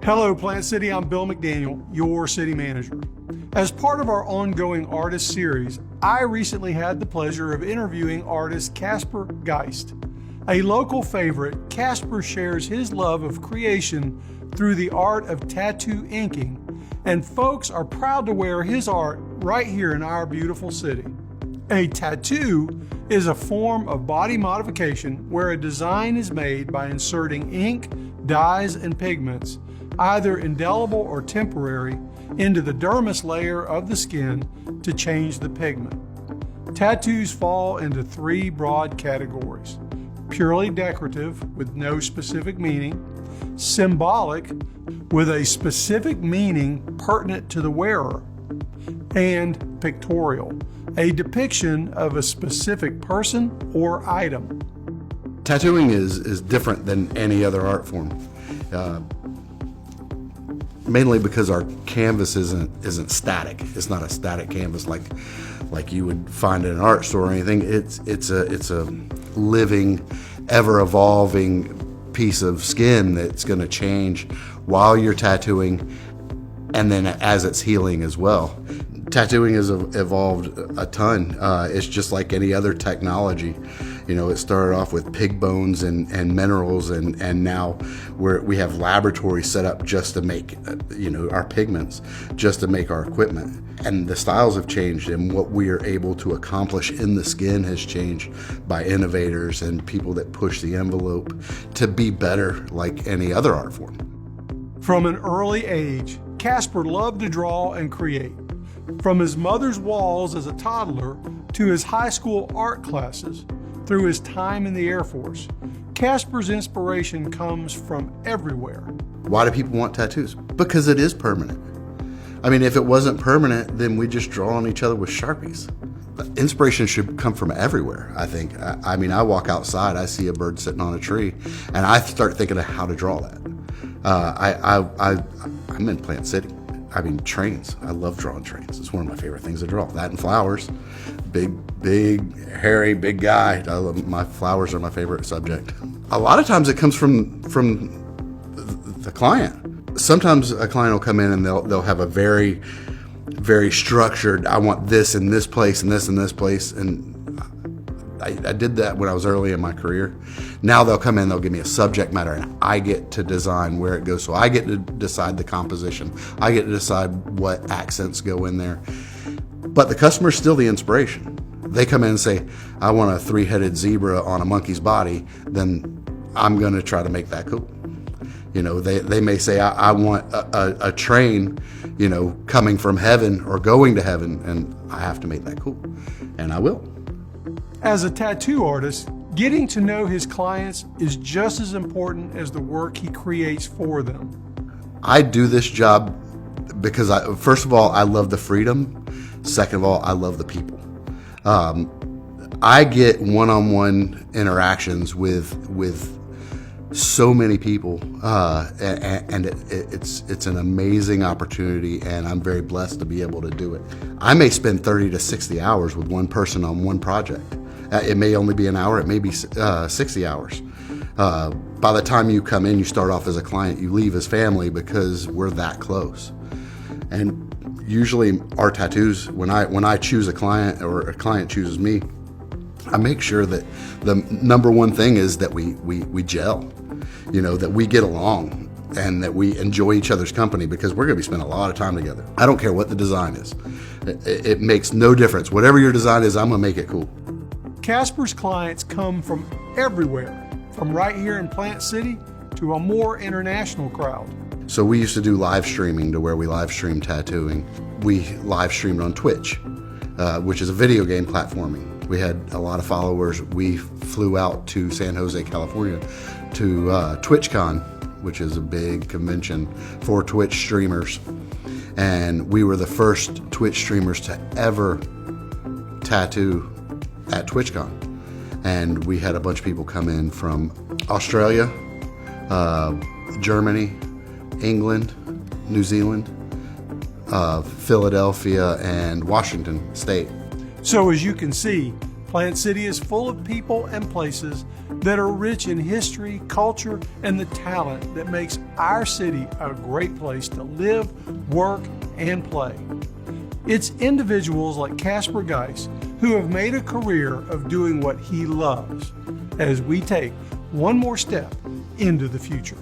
Hello, Plant City. I'm Bill McDaniel, your city manager. As part of our ongoing artist series, I recently had the pleasure of interviewing artist Casper Geist. A local favorite, Casper shares his love of creation through the art of tattoo inking, and folks are proud to wear his art right here in our beautiful city. A tattoo is a form of body modification where a design is made by inserting ink, dyes, and pigments, either indelible or temporary, into the dermis layer of the skin to change the pigment. Tattoos fall into three broad categories: purely decorative with no specific meaning, symbolic with a specific meaning pertinent to the wearer, and pictorial, a depiction of a specific person or item. Tattooing is different than any other art form. Mainly because our canvas isn't static. It's not a static canvas like you would find in an art store or anything. It's a living, ever evolving piece of skin that's going to change while you're tattooing, and then as it's healing as well. Tattooing has evolved a ton. It's just like any other technology. You know, it started off with pig bones and minerals, and now we have laboratories set up just to make, our pigments, just to make our equipment. And the styles have changed, and what we are able to accomplish in the skin has changed by innovators and people that push the envelope to be better like any other art form. From an early age, Casper loved to draw and create. From his mother's walls as a toddler to his high school art classes, through his time in the Air Force, Casper's inspiration comes from everywhere. Why do people want tattoos? Because it is permanent. I mean, if it wasn't permanent, then we just draw on each other with Sharpies. Inspiration should come from everywhere, I think. I mean, I walk outside, I see a bird sitting on a tree, and I start thinking of how to draw that. I'm in Plant City. I mean, trains. I love drawing trains. It's one of my favorite things to draw. That and flowers. Big, hairy, big guy. My flowers are my favorite subject. A lot of times it comes from the client. Sometimes a client will come in and they'll have a very, very structured, I want this in this place and this in this place. And I did that when I was early in my career. Now they'll come in, they'll give me a subject matter, and I get to design where it goes. So I get to decide the composition. I get to decide what accents go in there. But the customer's still the inspiration. They come in and say, I want a three-headed zebra on a monkey's body, then I'm going to try to make that cool. You know, they may say, I want a train, coming from heaven or going to heaven, and I have to make that cool. And I will. As a tattoo artist, getting to know his clients is just as important as the work he creates for them. I do this job because, first of all, I love the freedom. Second of all, I love the people. I get one-on-one interactions with so many people, and it's an amazing opportunity, and I'm very blessed to be able to do it. I may spend 30 to 60 hours with one person on one project. It may only be an hour, it may be 60 hours. By the time you come in, you start off as a client, you leave as family because we're that close. And usually our tattoos, when I choose a client or a client chooses me, I make sure that the number one thing is that we gel, that we get along and that we enjoy each other's company, because we're going to be spending a lot of time together. I don't care what the design is. It makes no difference. Whatever your design is, I'm going to make it cool. Casper's clients come from everywhere, from right here in Plant City to a more international crowd. So we used to do live streaming to where we live stream tattooing. We live streamed on Twitch, which is a video game platforming. We had a lot of followers. We flew out to San Jose, California to TwitchCon, which is a big convention for Twitch streamers. And we were the first Twitch streamers to ever tattoo at TwitchCon. And we had a bunch of people come in from Australia, Germany, England, New Zealand, Philadelphia, and Washington State. So as you can see, Plant City is full of people and places that are rich in history, culture, and the talent that makes our city a great place to live, work, and play. It's individuals like Casper Geist who have made a career of doing what he loves as we take one more step into the future.